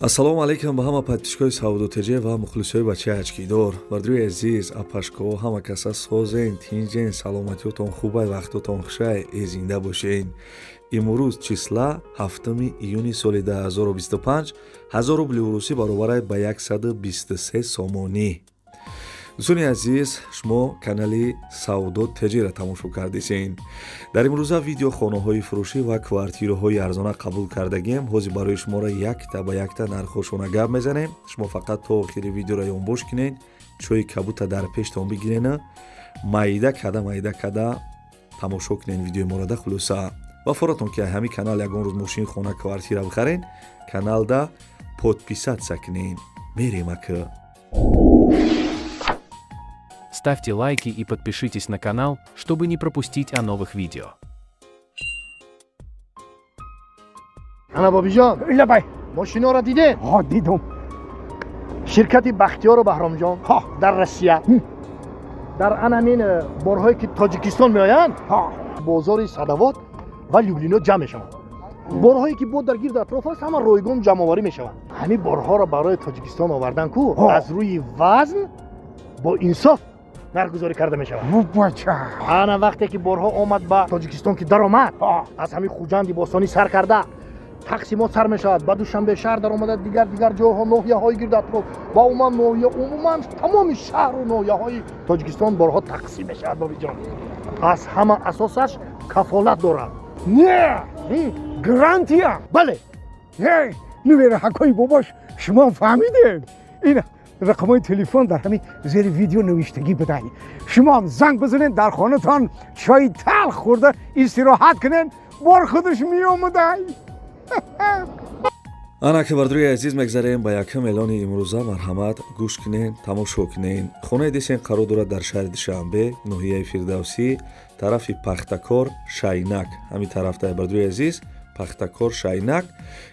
Ассалому алайкум ба ҳама подписчикои Саудотеҷе ва мухлисои бачаи очкидор. Бардруи азиз, апашко ҳама каса созен, тинҷен, саломатиётон хубай, вақтотон хушай, зинда бошен. Имрӯз числа 7 июни соли 2025, 1000 рубли урусӣ баробар ба 123 сомонӣ. дӯстони азиз, шумо канали Саудотеҷеро тамошо кардесен. дар имрӯза видео хонаҳои фурӯшӣ ва квартираҳои арзона қабул кардагем. ҳозир барои шуморо якта ба якта нархҳошона гап мезанем. шумо фақат то охири видеоро ёнбош кунед, чои кабута дар пештон бигирена, майда када тамошо кунед видеои морода хулоса. ва форатон ки ҳамин канал ягон рӯз мошини хона квартира бихарен, каналда подписаться кунед. мерем ака. Ставьте лайки и подпишитесь на канал, чтобы не пропустить о новых видео. Ана бобиҷон, лабай. мошиноро дидед? ها دیدم. Ширкати Бахтиёру Баҳромҷон дар Россия. Дар анамин борҳое ки Тоҷикистон меоянд, бозори Садовод ва Люблино ҷамъ мешаванд. борҳое ки бо дар гирду атроф аст, ҳама ройгон ҷамъоварӣ мешаванд. ҳамин борҳоро барои Тоҷикистон овардан ку аз рӯи вазн бо инсоф нархгузорӣ карда мешавад. بچه. ана вақте ки борҳо омад ба Тоҷикистон ки даромад, аз ҳамин хуҷанди бостонӣ сар карда тақсимот сар мешавад, ба душанбе шаҳр даромада, дигар ҷойҳо, ноҳияҳои гирду атроф ва умуман тамоми шаҳру ноҳияҳои Тоҷикистон борҳо тақсим мешавад. бобиҷон, аз ҳама асосаш кафолат дорад. نه گرانتیا. бале, هی نویر حکای باباش شما فهمیدین. این رقمای تلفن در همین زیر ویدیو نوشتگی بدهید. شما هم زنگ بزنین، در خانه‌تان چای تلخ خورده استراحت کنین، بار خودش میآمده. ана ки бардруи азиз мегзарем ба якум эълони имрӯза. марҳамат гӯш кунен, тамошо кунен. хонаи дисен қарор дорад дар шаҳри душанбе, ноҳияи фирдавсӣ, тарафи пахтакор шайнак. ҳамин тарафта бардруи азиз, пахтакор шайнак,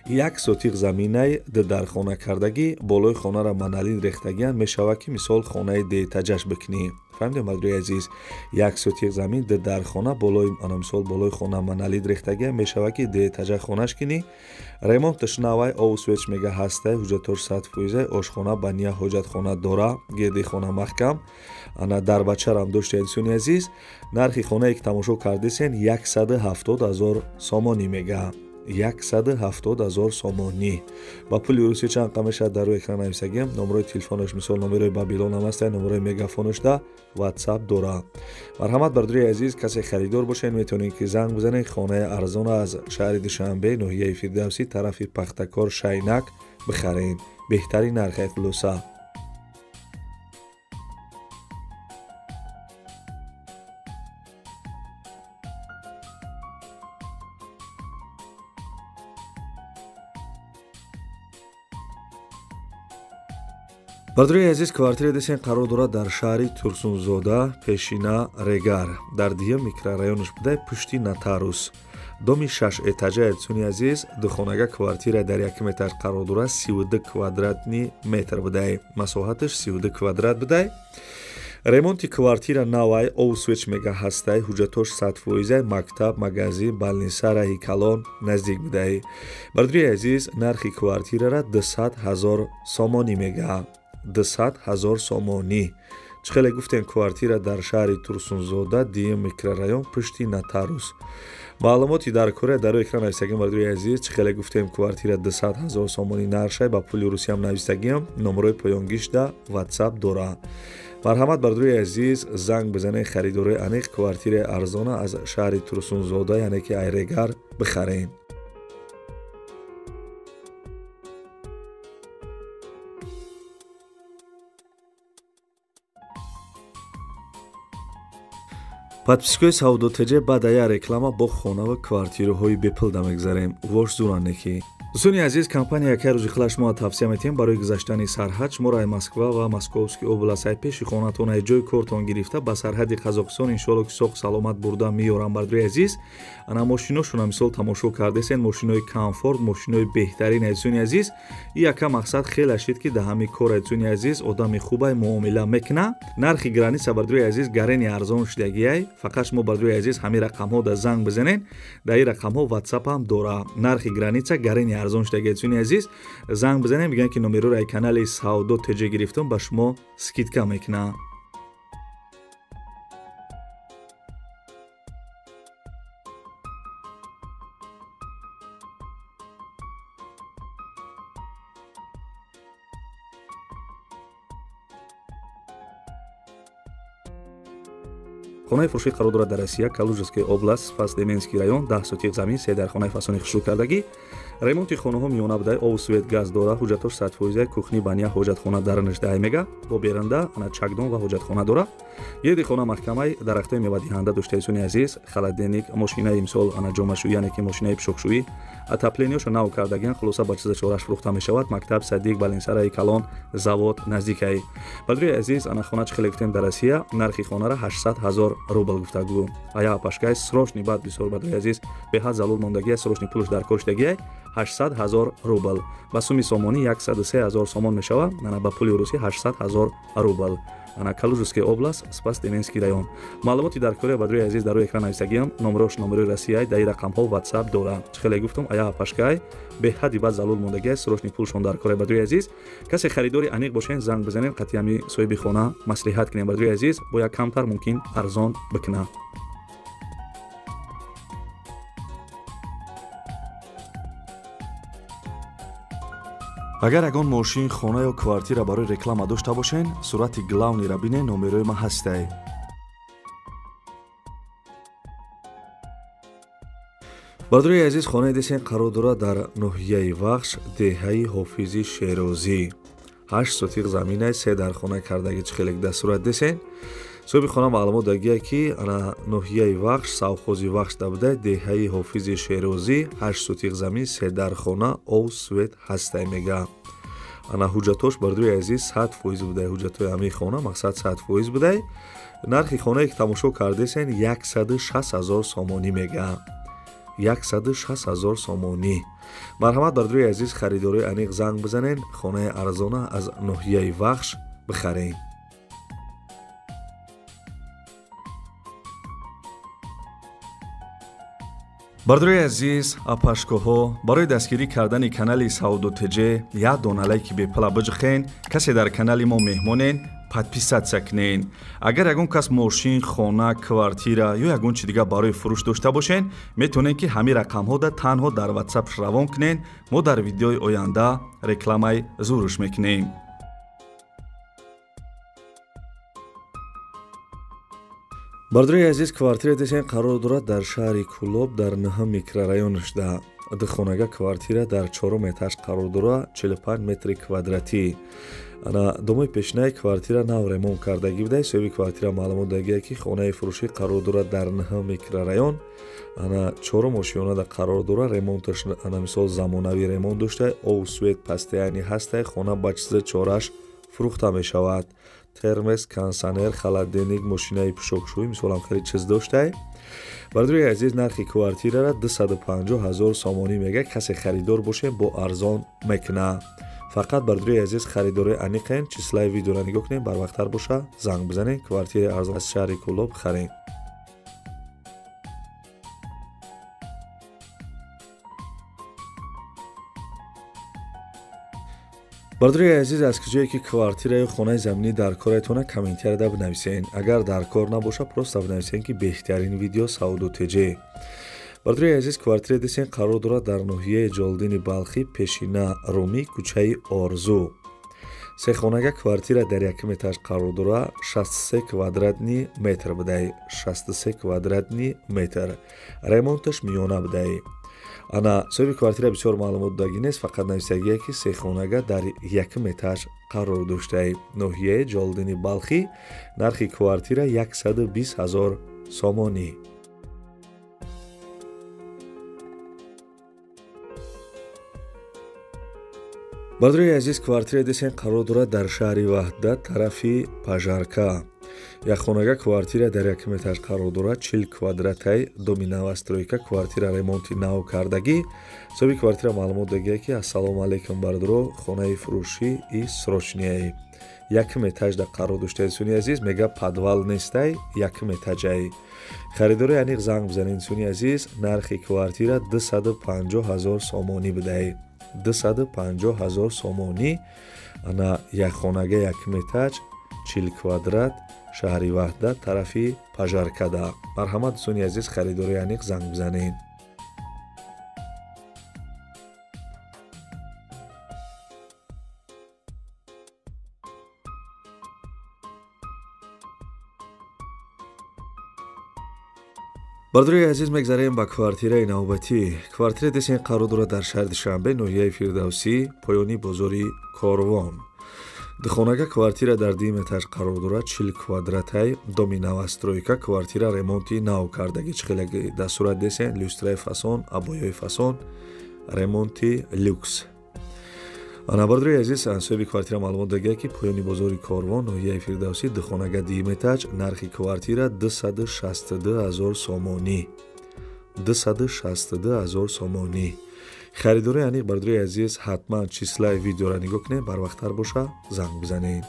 1 сотиқ заминаи дархонакардагӣ, болои хонара маналин рехтагиан мешавад ки мисол хонаи деэтаҷаш бикунӣ. фаҳмидем бардруи азиз, 1 сотиқ замин дархона, болои мисол болои хона маналин рехтагиан мешавад ки деэтаҷа хонаш кунӣ. ремонташ навай овсвеч мега ҳастай, ҳуҷҷатош 100%, ошхона ба ния ҳоҷатхона дора, гирди хона маҳкам, ана дарбачарам дошта. инсони азиз, нархи хонае ки тамошо кардесен 170,000 сомонӣ мега. 170,000 сомонӣ. ба пули урусӣ чанд қа мешавад дар рӯи экран нависагем. номерои телефонаш мисол номерои бабилонам ҳастай, номерои мегафонашда ватсап дора. марҳамат бардруи азиз, касе харидор бошед метавонед ки занг бизанед. хонаи арзона аз шаҳри душанбе, ноҳияи фирдавсӣ, тарафи пахтакор шайнак бихаред. беҳтарин нархе хулоса. бардруи азиз, квартира десен қарор дорад дар шаҳри Турсунзода, пешина Регар, дар диюм микрорайонаш будай, пушти Натарус. доми 6 этаҷа. инсони азиз, духонага квартира дар 1 этаж қарор дорад, 32 квадратни метр будай, масоҳаташ 32 квадрат будай. ремонти квартира навай овсвеч мега ҳастай, ҳуҷҷатош 100%, мактаб, магазин, балниса раҳи калон наздик будай. бардруи азиз, нархи квартирара 200,000 сомонӣ мега. 200,000 сомонӣ. чӣ хеле гуфтем квартира дар шаҳри Турсунзода, диюм микрорайон, пушти Натарус. маълумоти дар кора дар рӯи экран нависагем. бардруи азиз, чӣ хеле гуфтем квартира 200,000 сомонӣ наршай, ба пули урусиам нависагем. номерои поёнгишта ватсап дора. марҳамат бардруи азиз, занг бизанед, харидори аниқ квартираи арзона аз шаҳри Турсунзода, яъне ки Айрегар бихарен. подписчикои Саудотеҷе баъд аз як реклама бо хона ва квартираҳои бепулда мегзарем. вош зуранекӣ. дӯстони азиз, компания яке рӯзи хила шумо тавсия метиҳем барои гузаштани сарҳад. шуморо ай Москва ва Московский област, ай пеши хонатон, ай ҷои кортон гирифта ба сарҳади Қазоқистон иншоалло ки соғ саломат бурда меёрам. бардруи азиз, ана мошиношуна мисол тамошо кардесен, мошинои комфорт, мошинои беҳтарин. дӯстони азиз, яка мақсад хела шид ки да ҳамин кор дӯстони азиз одами хубай муомила мекуна. нархи граница бардруи азиз гарени арзон шудагиай. фақат шумо бардруи азиз ҳамин рақамҳо да занг бизанед, да ин рақамҳо ватсап ҳам дора. нархи граница гарени арзон шудагист чуни азиз занг бизанем мегӯянд ки номероро ай канали Саудо ТЖ гирифтум ба шумо скидка мекунам. хонаи фурӯшӣ қарор дорад дар Россия, Калужский област, Спас-Деменский район, 10 сотиқ замин, 3 дар хонаи фасони хушрӯкардагӣ. ремонти хонаҳо миёна будааи обу свет газ дора, ҳуҷҷатош 100%, кухни, баня, ҳоҷатхона дар 19 мега, бо беранда, ана чакдон ва ҳоҷатхона дора. Еди хона маҳкамаи дарахтои мевадиҳанда доштаисони азиз, халаденник, мошинаи имсол ана ҷомашӯӣ, яъне ки мошинаи пишокшӯӣ, отоплениёшо нав кардагиан, хулоса ба чиза чораш фурӯхта мешавад. Мактаб, садиқ, балинсараи калон, завод наздикай. Бадруи азиз, ана хона чӣ хеле гуфтем дар Россия, нархи хонара 800 000 рубл гуфтагӯ. Ая пашкай срочни бад бисёр бадруи азиз, беҳад залул мондагия, срочни пулш дар кор шудагиай 800 000 рубл. Ба суми сомонӣ 103 000 сомон мешавад, ана ба пули русӣ 800 000 рубл. ана Калужский област, Спас-Деменский район. Маълумоти дар кори бадруи азиз дар рӯи экран нависагиам, номерош номерои Россияи, даи рақамҳо WhatsApp дора. Чӣ хеле гуфтам, ая пашкай беҳади бад залул мондагиай, срочни пулшон дар кори бадруи азиз. Касе харидори аниқ бошен, занг бизанен, қатъи ҳами соҳиби хона маслиҳат кунем бадруи азиз, бо як камтар мумкин арзон бикунад. агар ягон мошин, хона ё квартира барои реклама дошта бошен, сурати главниро бинен, номерои ма ҳастай. бадруи азиз, хонаи десен қарор дорад дар ноҳияи Вахш, деҳаи Ҳофизи Шерозӣ. 8 сотиқ заминай, 3 дар хона кардаги чӣ хеле дар сурат десен. соҳиби хона маълумот дагия ки ана ноҳияи Вахш, совхози Вахш дабудай, деҳаи Ҳофизи Шерозӣ, 8 сотиқ замин, 3 дар хона, ов свет ҳастай мега. ана ҳуҷҷатош бадруи азиз 100% будай, ҳуҷҷатои ҳамаи хона мақсад 100% будай. нархи хонае ки тамошо кардесен 106 000 сомонӣ мега. 106 000 сомонӣ. марҳамат бадруи азиз, харидорои аниқ занг бизанен, хонаи арзона аз ноҳияи Вахш бихарен. бардорои азиз, апашкоҳо, барои дастгирӣ кардани канали Саудо ТЖ як дона лайки бепала биҷихен. касе дар канали мо меҳмонен, подписатсия кунен. агар ягон кас мошин, хона, квартира ё ягон чи дига барои фурӯш дошта бошен, метавонен ки ҳамин рақамҳода танҳо дар WhatsApp равон кунен. мо дар видеои оянда рекламаи зуруш мекунем. бардорои азиз, квартира десен қарор дорад дар шаҳри Кӯлоб, дар 9 микрорайонашда. духонага квартира дар 4 этаж қарор дорад, 45 метри квадратӣ. ана домои пешинаи квартира нав ремонт кардагӣ будай. соҳиби квартира маълумот дагия ки хонаи фурӯшӣ қарор дорад дар 9 микрорайон. ана 4 ошёнада қарор дорад. ремонташ ана мисол замонавӣ ремонт доштай, ов свет постоянӣ ҳастай. хона ба чиза чораш фурӯхта мешавад. термос, кондиционер, холодильник, мошинаи пишокшӯӣ мисолам хеле чиз доштай. бардорои азиз, нархи квартирара 250 000 сомонӣ мега. касе харидор боше бо арзон мекуна. фақат бардорои азиз, харидорои аниқен. числаи видеоро нигоҳ кунем, барвақттар боша занг бизанен, квартираи арзон аз шаҳри Кӯлоб харен. бардорои азиз, аз куҷое ки квартира ё хонаи заминӣ дар коретона, комментарияда бинависен. агар дар кор набоша, просто бинависен ки беҳтарин видео Саудо ТЖ. бардорои азиз, квартира десен қарор дорад дар ноҳияи Ҷолдини Балхӣ, пешина Румӣ, кӯчаи Орзу. сехонага квартира дар 1 этаж қарор дорад, 63 квадратни метр будай. 63 квадратни метр. ремонташ миёна будай. ана соҳиби квартира бисёр маълумот дагӣ нест, фақат нависагие ки сехонага дар 1 этаж қарор доштай. ноҳияи Ҷолдини Балхӣ. нархи квартира 120 000 сомонӣ. бардорои азиз, квартира десен қарор дорад дар шаҳри Ваҳдат, тарафи Пажарка. якхонага квартира дар 1 этаж қарор дорад, 40 квадратай, доми новостройка, квартира ремонти нав кардагӣ. соҳиби квартира маълумот дагия ки ассалому алайкум бардоро, хонаи фурӯшӣ и срочниай. 1 этажда қарор доштаи суни азиз, мега подвал нестай, 1 этажай. харидори аниқ занг бизанен суни азиз, нархи квартира 250 000 сомонӣ будай. 250 000 сомонӣ. ана як хонага 1 метаж 40 квадрат шаҳри ваҳдат тарафи пажаркада. марҳамат дӯстони азиз, харидори аниқ занг бизанед. бардорои азиз, мегзарем ба квартираи навбатӣ. Квартира десен қарор дорад дар шаҳри Душанбе, ноҳияи Фирдавсӣ, поёни бозори Корвон. Духонага квартира дар 2 этаж қарор дорад, 40 квадратай, доми навастройка. Квартира ремонти нав кардаги чхелаги дастурат десен, люстраи фасон, абоёи фасон, ремонти люкс. Бардорои азиз, соҳиби квартира маълумот додааст ки поёни бозори Корвон, ноҳияи Фирдавсӣ, духонага 2 этаж, нархи квартира 262 000 сомонӣ. 262 000 сомонӣ. харидори аниқ. бардорои азиз, ҳатман числаи видеоро нигоҳ кунед, барвақттар боша занг бизанед.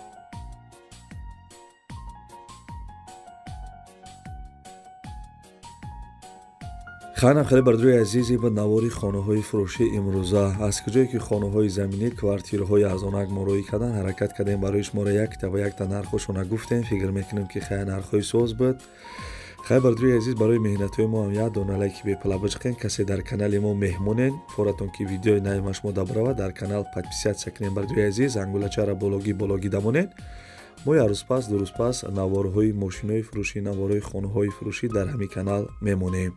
хайрам хеле бардорои азиз, ба навори хонаҳои фурӯшӣ имрӯза. аз куҷое ки хонаҳои заминӣ, квартираҳои арзонак мороӣ карданд, ҳаракат кардем барои шуморо якта ба якта нархошона гуфтем. фикр мекунем ки хай нархҳои соз буд. хай бардорои азиз, барои меҳнатҳои мо ҳам як дона лайки бепала бичиқен. касе дар канали мо меҳмонен, форатон ки видеои нави шумо дабарава дар канал подписатсия кунем. бардорои азиз, ангулачаро бологӣ дамонед. мо як рӯз пас, ду рӯз пас наворҳои мошинои фурӯшӣ, наворҳои хонаҳои фурӯшӣ дар ҳамин канал мемонем.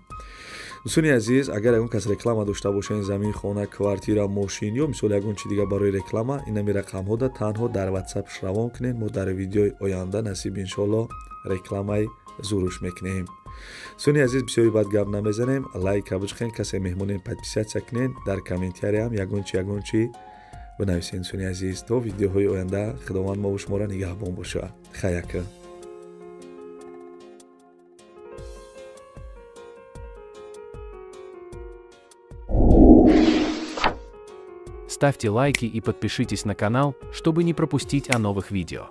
дӯстони азиз, агар ягон кас реклама дошта бошен, замин, хона, квартира, мошин ё мисол ягон чи дигар барои реклама, инами рақамҳода танҳо дар WhatsApp равон кунед. мо дар видеои оянда насиб иншоалло рекламаи зуруш мекунем. дӯстони азиз, бисёри бад гап намезанем. лайка бичиқен, касе меҳмонен подписатсия кунед. дар комментария ҳам ягон чи бинависед. дӯстони азиз, то видеоҳои оянда, худованд мо шуморо нигаҳбон бошад. хаяка. Ставьте лайки и подпишитесь на канал, чтобы не пропустить о новых видео.